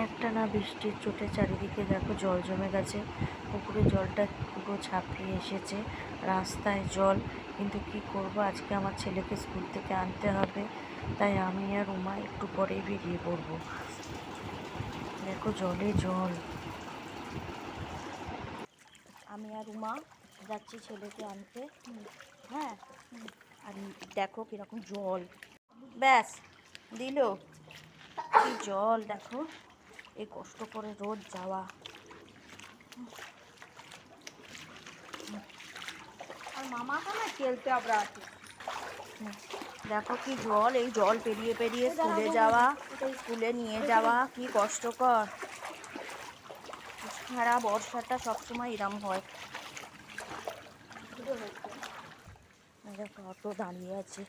একটানা বৃষ্টির চোটে চারিদিকে দেখো জল জমে গেছে। পুকুরে জলটা পুরো ছাপিয়ে এসেছে, রাস্তায় জল। কিন্তু কি করব, আজকে আমার ছেলেকে স্কুল থেকে আনতে হবে, তাই আমি আর উমা একটু পরেই বেরিয়ে পড়ব। দেখো জলে জল। আমি আর উমা যাচ্ছি ছেলেকে আনতে। হ্যাঁ, আর দেখো কিরকম জল, ব্যাস দিল কি জল। দেখো এই কষ্ট করে রোজ যাওয়া। और मामा का ना खेलते अब रात দেখো কি জল, এই জল পেরিয়ে পেরিয়ে স্কুলে যাওয়া, স্কুলে নিয়ে যাওয়া কি কষ্টকর। সারা বর্ষাটা সবসময় এরম হয়। দেখো অটো দাঁড়িয়ে আছে,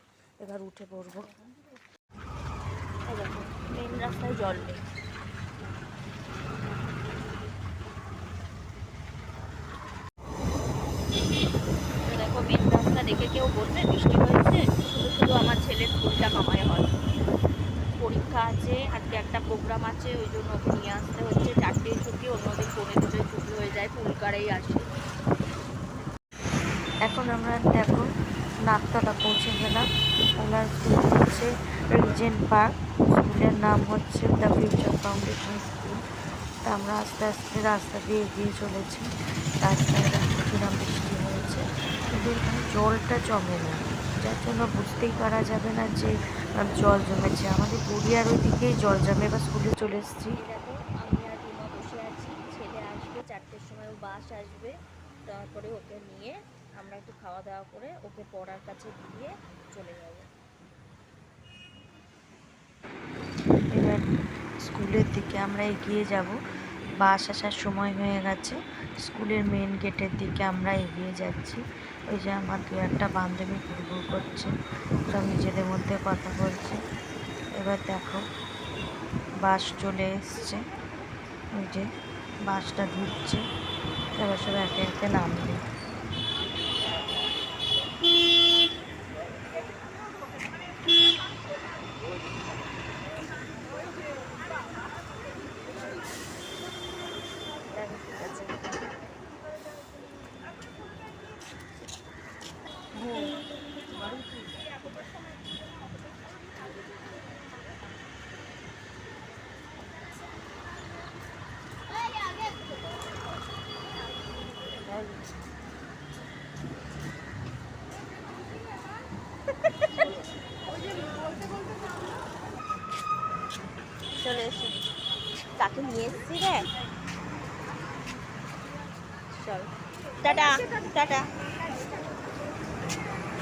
এবার উঠে পড়বো। দেখো মেন রাস্তায় জল নেই। দেখো মেন রাস্তা দেখে কেউ বলবে বৃষ্টি হয়েছে, শুধু শুধু আমার ছেলের স্কুলটা কামাই হয়। পরীক্ষা আছে আজকে, একটা প্রোগ্রাম আছে, ওই জন্য ওকে নিয়ে আসতে হচ্ছে। 4টেয় ছুটি, অন্যদিন 2:45 ছুটি হয়ে যায়, ফুলকারেই আসে। এখন আমরা দেখো নাকতলা পৌঁছে গেলাম। ওনার স্কুল হচ্ছে রিজেন্ট পার্ক, স্কুলের নাম হচ্ছে দ্য ফিউচার ফাউন্ডেশন স্কুল। তা আমরা আস্তে আস্তে রাস্তা দিয়ে এগিয়ে চলেছি। রাস্তায় রাস্তা কিরম বৃষ্টি হয়েছে, কিন্তু এখানে জলটা জমে না, যার জন্য বুঝতেই পারা যাবে না যে জল জমেছে। আমাদের গড়িয়ার ওই দিকেই জল জমে। বা স্কুলে চলে এসেছি। দেখো আমি আর রুমা বসে আছি, ছেলে আসবে 4টের সময়, ও বাস আসবে। তারপরে ওকে নিয়ে আমরা একটু খাওয়া দাওয়া করে ওকে পড়ার কাছে দিয়ে চলে যাব। এবার স্কুলের দিকে আমরা এগিয়ে যাব। বাস আসার সময় হয়ে গেছে। স্কুলের মেন গেটের দিকে আমরা এগিয়ে যাচ্ছি। ওই যে আমার 2-1টা বান্ধবী ঘুরঘুর করছে, সব নিজেদের মধ্যে কথা বলছে। এবার দেখো বাস চলে এসছে, ওই যে বাসটা ঢুকছে। এবার সব একে একে নামবে। চলে এসে কাকে নিয়ে এসছি রে। চল টাটা টাটা,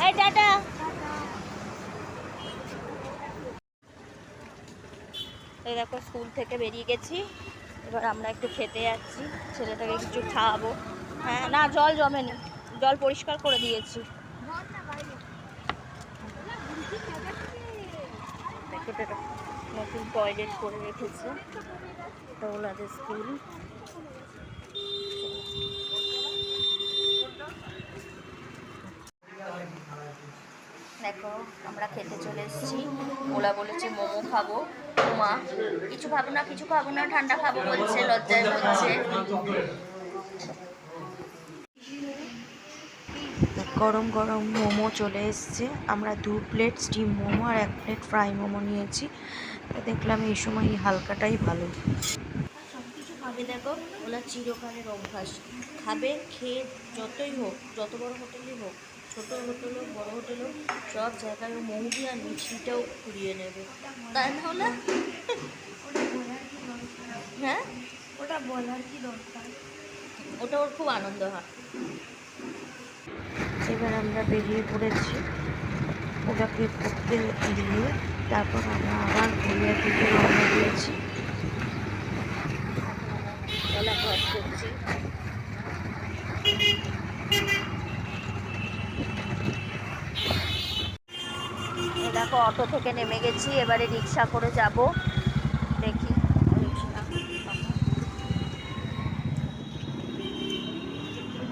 এই টাটা। এই দেখো স্কুল থেকে বেরিয়ে গেছি, এবার আমরা একটু খেতে যাচ্ছি, ছেলেটাকে কিছু খাওয়াবো। হ্যাঁ না, জল জমেনি, জল পরিষ্কার করে দিয়েছি। নতুন টয়লেট করে রেখেছে, এটা ওনাদের স্কুল। দেখো আমরা খেতে চলে এসেছি। ওলা বলেছে মোমো খাবো, মা কিছু খাবো না, কিছু খাবো না, ঠান্ডা খাবো বলছে, লজ্জায় বলছে। গরম গরম মোমো চলে এসছে। আমরা 2 প্লেট স্টিম মোমো আর 1 প্লেট ফ্রাই মোমো নিয়েছি। দেখলাম এই সময় এই হালকাটাই ভালো। সব কিছু খাবে, দেখো ওলা চিরকালের অভ্যাস, খাবে, খেয়ে যতই হোক, যত বড় হোটেলই হোক, ছোট হোটেল হোক বড় হোটেল হোক, সব জায়গায় ও মৌরি আর মিষ্টিটাও ফুরিয়ে নেবে, তাই না হলে? হ্যাঁ ওটা বলার কি দরকার, ওটা ওর খুব আনন্দ হয়। এবার আমরা বেরিয়ে পড়েছি ওটাকে পড়তে দিয়ে, তারপর আমরা আবার গড়িয়ার দিকে রওনা দিয়েছি। করছি দেখো অটো থেকে নেমে গেছি, এবারে রিক্সা করে যাব। দেখি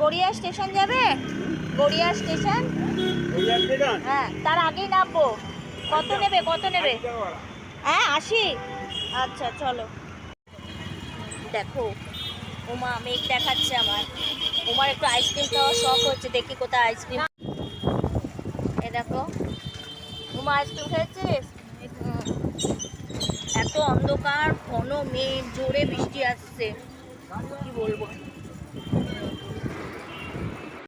গড়িয়া স্টেশন যাবে, গড়িয়া স্টেশন, হ্যাঁ তার আগেই নামবো। কত নেবে, কত নেবে? হ্যাঁ 80, আচ্ছা চলো। দেখো, ওমা মেঘ দেখাচ্ছে আমার। ওমার একটু আইসক্রিম খাওয়ার শখ হচ্ছে, দেখি কোথায় আইসক্রিম। এ দেখো, ওমা আইসক্রিম খেয়েছিস? এত অন্ধকার, ঘন মেঘ, জোরে বৃষ্টি আসছে, কি বলবো।